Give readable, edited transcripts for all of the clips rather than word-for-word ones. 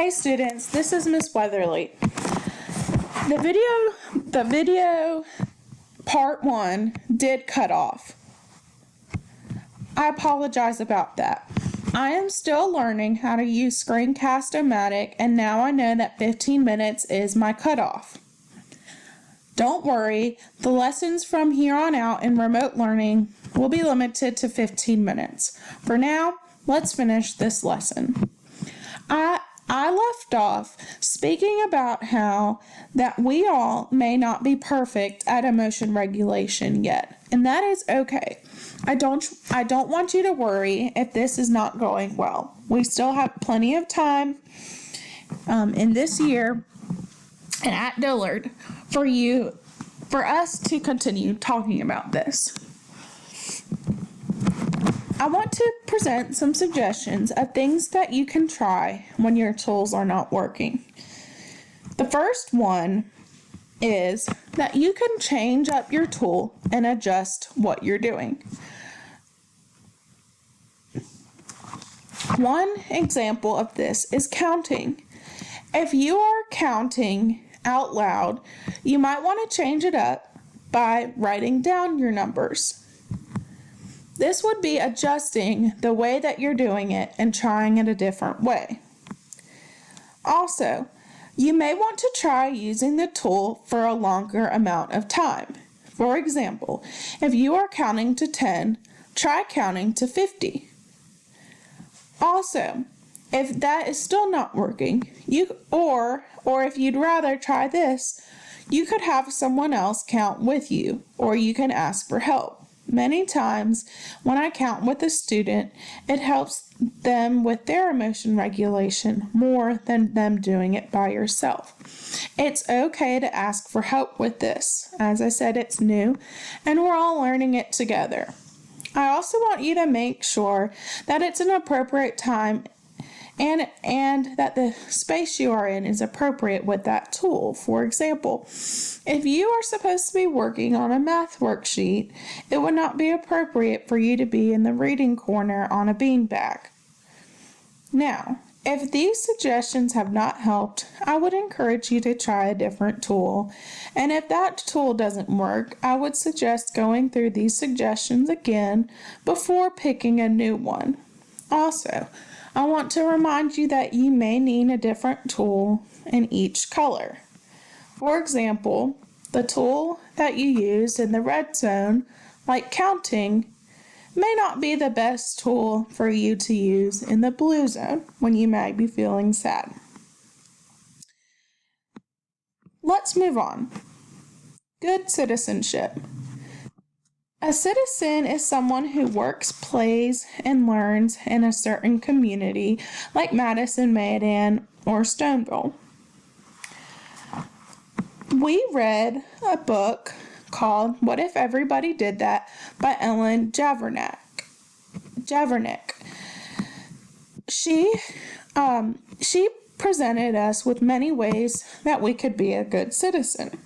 Hey students, this is Miss Weatherly. The video part 1 did cut off. I apologize about that. I am still learning how to use Screencast-O-Matic, and now I know that 15 minutes is my cutoff. Don't worry, the lessons from here on out in remote learning will be limited to 15 minutes. For now, let's finish this lesson. I left off speaking about how that we all may not be perfect at emotion regulation yet, and that is okay. I don't want you to worry if this is not going well. We still have plenty of time in this year and at Dillard for us to continue talking about this. I want to present some suggestions of things that you can try when your tools are not working. The first one is that you can change up your tool and adjust what you're doing. One example of this is counting. If you are counting out loud, you might want to change it up by writing down your numbers. This would be adjusting the way that you're doing it and trying it a different way. Also, you may want to try using the tool for a longer amount of time. For example, if you are counting to 10, try counting to 50. Also, if that is still not working, or if you'd rather try this, you could have someone else count with you, or you can ask for help. Many times when I count with a student, it helps them with their emotion regulation more than them doing it by yourself. It's okay to ask for help with this. As I said, it's new and we're all learning it together. I also want you to make sure that it's an appropriate time and that the space you are in is appropriate with that tool. For example, if you are supposed to be working on a math worksheet, it would not be appropriate for you to be in the reading corner on a beanbag. Now, if these suggestions have not helped, I would encourage you to try a different tool. And if that tool doesn't work, I would suggest going through these suggestions again before picking a new one. Also, I want to remind you that you may need a different tool in each color. For example, the tool that you used in the red zone, like counting, may not be the best tool for you to use in the blue zone when you might be feeling sad. Let's move on. Good citizenship. A citizen is someone who works, plays, and learns in a certain community, like Madison, Mayodan, or Stoneville. We read a book called What If Everybody Did That by Ellen Javernick. She presented us with many ways that we could be a good citizen.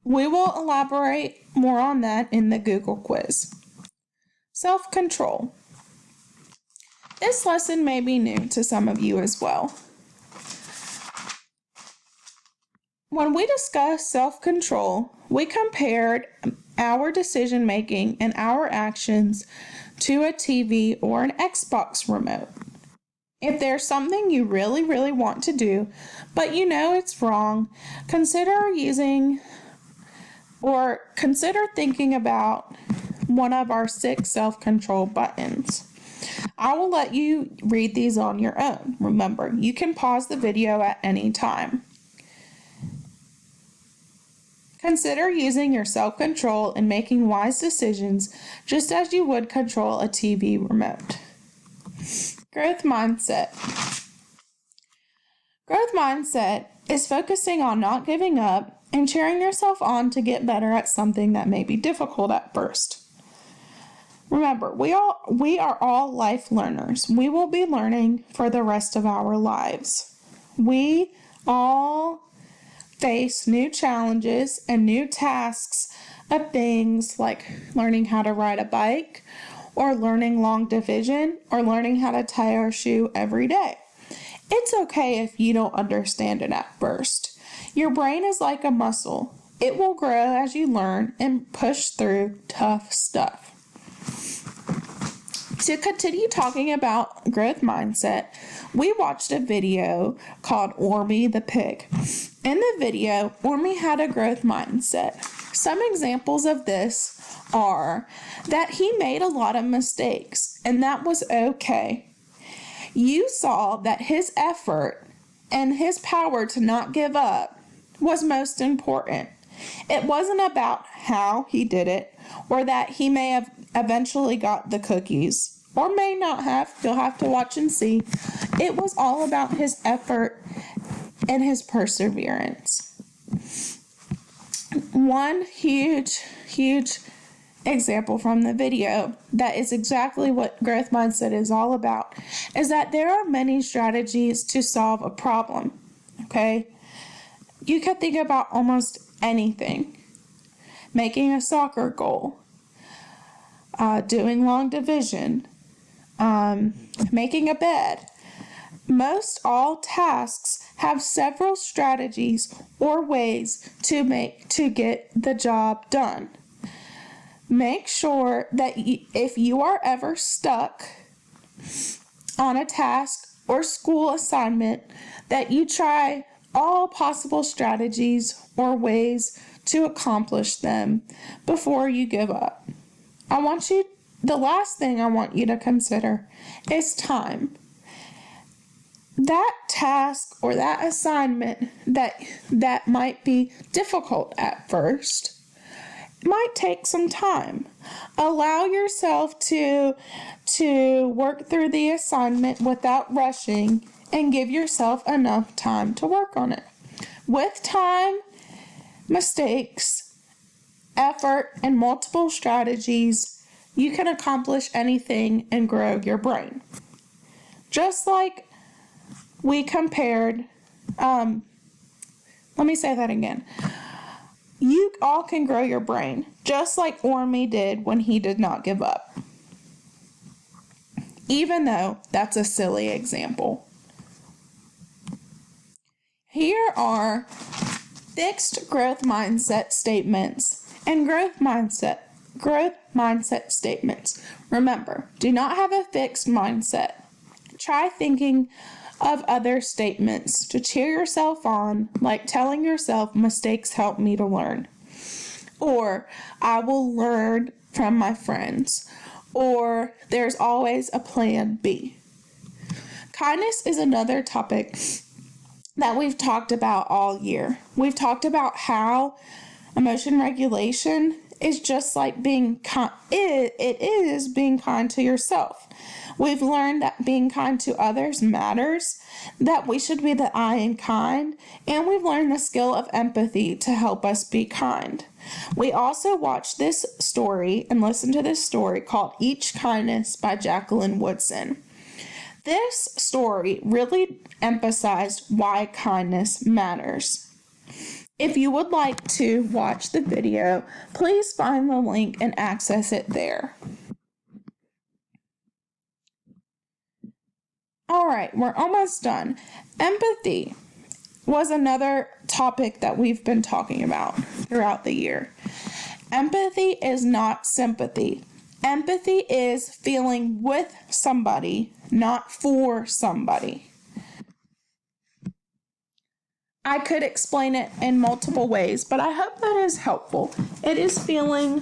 We will elaborate more on that in the Google quiz. Self-control. This lesson may be new to some of you as well. When we discussed self-control, we compared our decision-making and our actions to a TV or an Xbox remote. If there's something you really want to do, but you know it's wrong, consider thinking about one of our 6 self-control buttons. I will let you read these on your own. Remember, you can pause the video at any time. Consider using your self-control and making wise decisions just as you would control a TV remote. Growth mindset. Growth mindset is focusing on not giving up and cheering yourself on to get better at something that may be difficult at first. Remember, we are all life learners. We will be learning for the rest of our lives. We all face new challenges and new tasks of things like learning how to ride a bike, or learning long division, or learning how to tie our shoe every day. It's okay if you don't understand it at first. Your brain is like a muscle. It will grow as you learn and push through tough stuff. To continue talking about growth mindset, we watched a video called Ormy the Pig. In the video, Ormy had a growth mindset. Some examples of this are that he made a lot of mistakes, and that was okay. You saw that his effort and his power to not give up was most important. It wasn't about how he did it, or that he may have eventually got the cookies, or may not have. You'll have to watch and see. It was all about his effort and his perseverance. One huge example from the video that is exactly what growth mindset is all about is that there are many strategies to solve a problem. Okay? You could think about almost anything. Making a soccer goal, doing long division, making a bed. Most all tasks have several strategies or ways to get the job done. Make sure that if you are ever stuck on a task or school assignment, that you try all possible strategies or ways to accomplish them before you give up. The last thing I want you to consider is time. That task or that assignment that might be difficult at first might take some time. Allow yourself to work through the assignment without rushing and give yourself enough time to work on it. With time, mistakes, effort, and multiple strategies, you can accomplish anything and grow your brain. Just like we compared, let me say that again. You all can grow your brain, just like Ormy did when he did not give up. Even though that's a silly example. Here are fixed growth mindset statements and growth mindset statements. Remember, do not have a fixed mindset. Try thinking of other statements to cheer yourself on, like telling yourself mistakes help me to learn, or I will learn from my friends, or there's always a plan B. Kindness is another topic that we've talked about all year. We've talked about how emotion regulation is just like being kind. It is being kind to yourself. We've learned that being kind to others matters, that we should be the I in kind, and we've learned the skill of empathy to help us be kind. We also watched this story and listened to this story called Each Kindness by Jacqueline Woodson. This story really emphasized why kindness matters. If you would like to watch the video, please find the link and access it there. All right, we're almost done. Empathy was another topic that we've been talking about throughout the year. Empathy is not sympathy. Empathy is feeling with somebody, not for somebody. I could explain it in multiple ways, but I hope that is helpful. It is feeling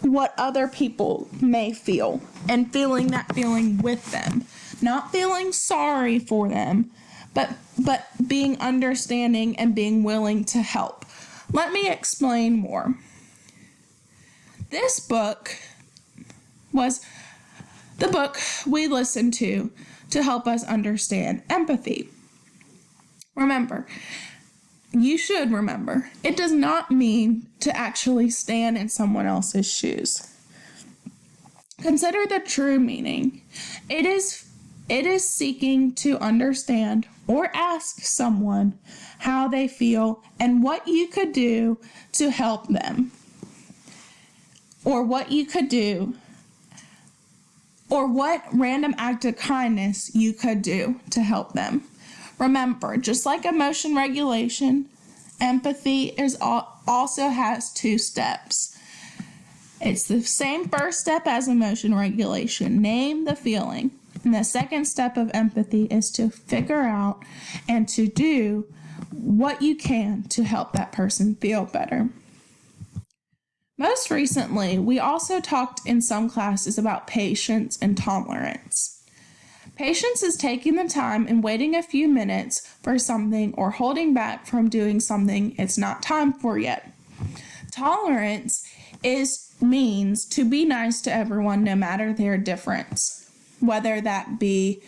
what other people may feel and feeling that feeling with them. Not feeling sorry for them, but being understanding and being willing to help. Let me explain more. This book was the book we listened to help us understand empathy. Remember, you should remember, it does not mean to actually stand in someone else's shoes. Consider the true meaning. It is seeking to understand or ask someone how they feel and what you could do to help them. Or what you could do or what random act of kindness you could do to help them. Remember, just like emotion regulation, empathy also has 2 steps. It's the same first step as emotion regulation. Name the feeling. And the second step of empathy is to figure out and to do what you can to help that person feel better. Most recently, we also talked in some classes about patience and tolerance. Patience is taking the time and waiting a few minutes for something or holding back from doing something it's not time for yet. Tolerance means to be nice to everyone no matter their difference, whether that be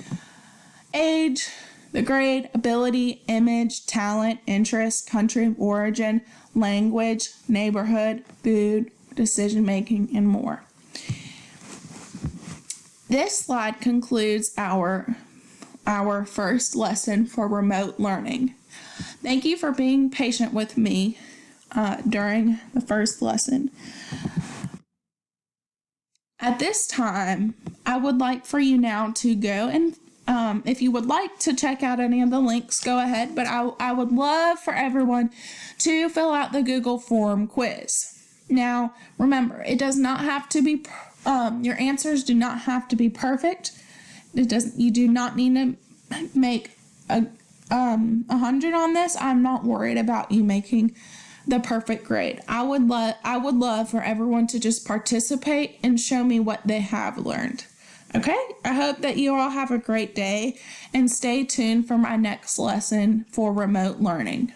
age, the grade, ability, image, talent, interest, country of origin, language, neighborhood, food, decision making, and more. This slide concludes our first lesson for remote learning. Thank you for being patient with me during the first lesson. At this time, I would like for you now to go and if you would like to check out any of the links, go ahead. But I would love for everyone to fill out the Google form quiz. Now, remember, it does not have to be, your answers do not have to be perfect. You do not need to make 100 on this. I'm not worried about you making the perfect grade. I would love for everyone to just participate and show me what they have learned. Okay, I hope that you all have a great day and stay tuned for my next lesson for remote learning.